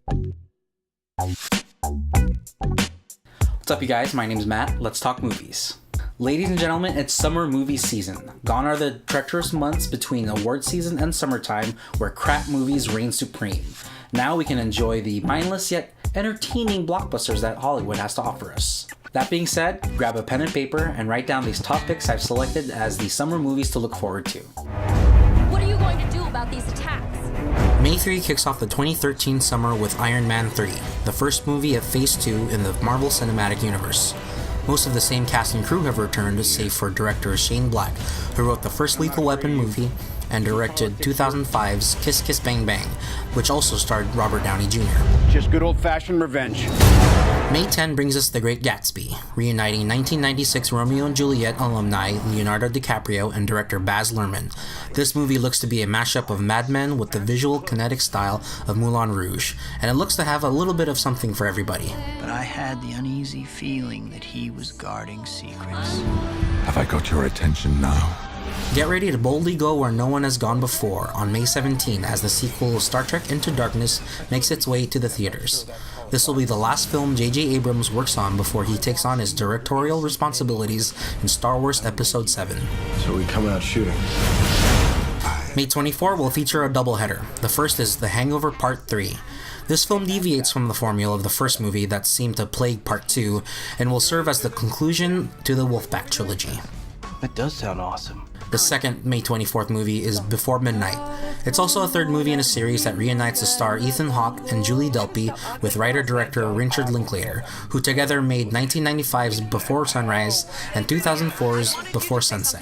What's up, you guys? My name's Matt. Let's talk movies. Ladies and gentlemen, it's summer movie season. Gone are the treacherous months between award season and summertime where crap movies reign supreme. Now we can enjoy the mindless yet entertaining blockbusters that Hollywood has to offer us. That being said, grab a pen and paper and write down these top picks I've selected as the summer movies to look forward to. What are you going to do about these attacks? May 3 kicks off the 2013 summer with Iron Man 3, the first movie of Phase 2 in the Marvel Cinematic Universe. Most of the same cast and crew have returned, save for director Shane Black, who wrote the first Lethal Weapon movie and directed 2005's Kiss Kiss Bang Bang, which also starred Robert Downey Jr. Just good old-fashioned revenge. May 10 brings us The Great Gatsby, reuniting 1996 Romeo and Juliet alumni Leonardo DiCaprio and director Baz Luhrmann. This movie looks to be a mashup of Mad Men with the visual kinetic style of Moulin Rouge, and it looks to have a little bit of something for everybody. But I had the uneasy feeling that he was guarding secrets. Have I got your attention now? Get ready to boldly go where no one has gone before on May 17 as the sequel Star Trek Into Darkness makes its way to the theaters. This will be the last film J.J. Abrams works on before he takes on his directorial responsibilities in Star Wars Episode 7. So we coming out shooting? May 24 will feature a doubleheader. The first is The Hangover Part 3. This film deviates from the formula of the first movie that seemed to plague Part 2 and will serve as the conclusion to the Wolfpack trilogy. That does sound awesome. The second May 24th movie is Before Midnight. It's also a third movie in a series that reunites the star Ethan Hawke and Julie Delpy with writer-director Richard Linklater, who together made 1995's Before Sunrise and 2004's Before Sunset.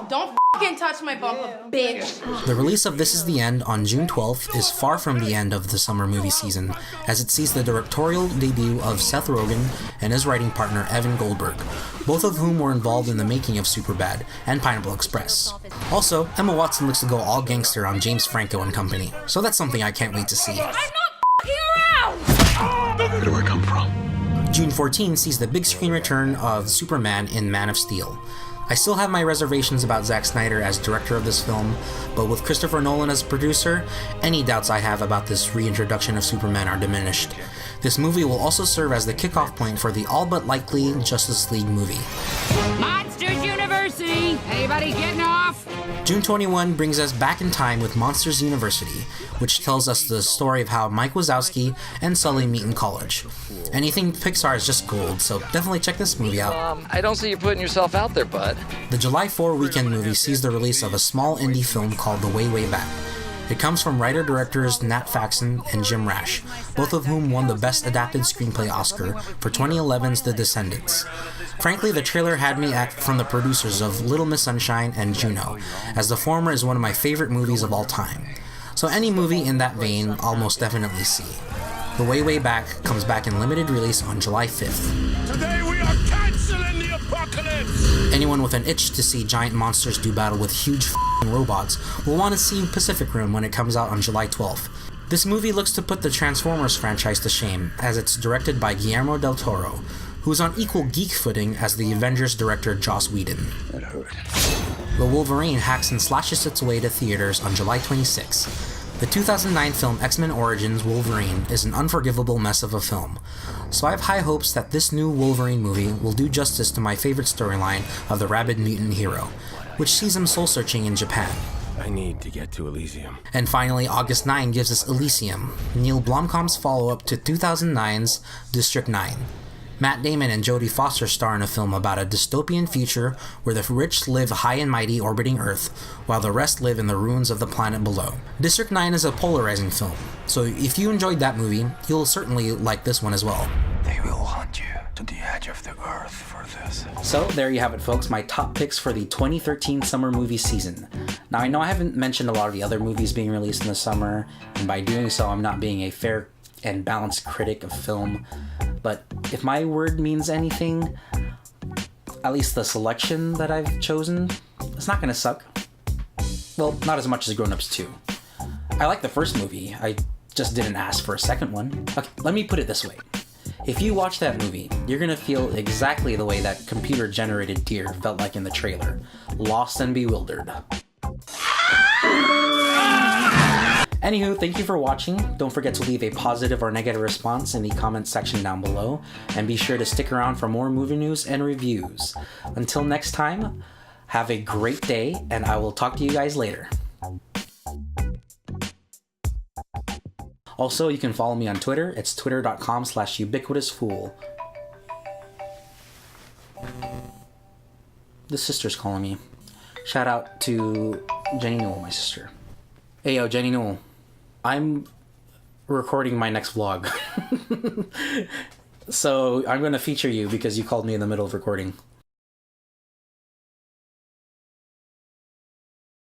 Don't f***ing touch my bumper, bitch. The release of This Is the End on June 12th is far from the end of the summer movie season, as it sees the directorial debut of Seth Rogen and his writing partner Evan Goldberg, both of whom were involved in the making of Superbad and Pineapple Express. Also, Emma Watson looks to go all gangster on James Franco and company, so that's something I can't wait to see. I'm not f***ing around! Where do I come from? June 14 sees the big screen return of Superman in Man of Steel. I still have my reservations about Zack Snyder as director of this film, but with Christopher Nolan as producer, any doubts I have about this reintroduction of Superman are diminished. This movie will also serve as the kickoff point for the all but likely Justice League movie. Monsters University! Anybody getting off? June 21 brings us back in time with Monsters University, which tells us the story of how Mike Wazowski and Sully meet in college. Anything Pixar is just gold, so definitely check this movie out. I don't see you putting yourself out there, bud. The July 4 weekend movie sees the release of a small indie film called The Way, Way Back. It comes from writer-directors Nat Faxon and Jim Rash, both of whom won the Best Adapted Screenplay Oscar for 2011's The Descendants. Frankly, the trailer had me at from the producers of Little Miss Sunshine and Juno, as the former is one of my favorite movies of all time. So any movie in that vein, I'll most definitely see. The Way, Way Back comes back in limited release on July 5th. Today we are canceling the apocalypse! Anyone with an itch to see giant monsters do battle with huge f***ing robots will want to see Pacific Rim when it comes out on July 12th. This movie looks to put the Transformers franchise to shame, as it's directed by Guillermo del Toro, who's on equal geek footing as the Avengers director Joss Whedon. That hurt. The Wolverine hacks and slashes its way to theaters on July 26. The 2009 film X-Men Origins Wolverine is an unforgivable mess of a film, so I have high hopes that this new Wolverine movie will do justice to my favorite storyline of the rabid mutant hero, which sees him soul-searching in Japan. I need to get to Elysium. And finally, August 9 gives us Elysium, Neil Blomkamp's follow-up to 2009's District 9. Matt Damon and Jodie Foster star in a film about a dystopian future where the rich live high and mighty orbiting Earth, while the rest live in the ruins of the planet below. District 9 is a polarizing film, so if you enjoyed that movie, you'll certainly like this one as well. They will hunt you to the edge of the earth for this. So there you have it, folks, my top picks for the 2013 summer movie season. Now I know I haven't mentioned a lot of the other movies being released in the summer, and by doing so I'm not being a fair and balanced critic of film, but if my word means anything, at least the selection that I've chosen, it's not gonna suck. Well, not as much as Grown Ups 2. I like the first movie, I just didn't ask for a second one. Okay, let me put it this way. If you watch that movie, you're gonna feel exactly the way that computer-generated deer felt like in the trailer. Lost and bewildered. Anywho, thank you for watching. Don't forget to leave a positive or negative response in the comment section down below, and be sure to stick around for more movie news and reviews. Until next time, have a great day, and I will talk to you guys later. Also, you can follow me on Twitter. It's twitter.com/ubiquitousfool. The sister's calling me. Shout out to Jenny Newell, my sister. Hey, yo, Jenny Newell. I'm recording my next vlog. So I'm going to feature you because you called me in the middle of recording.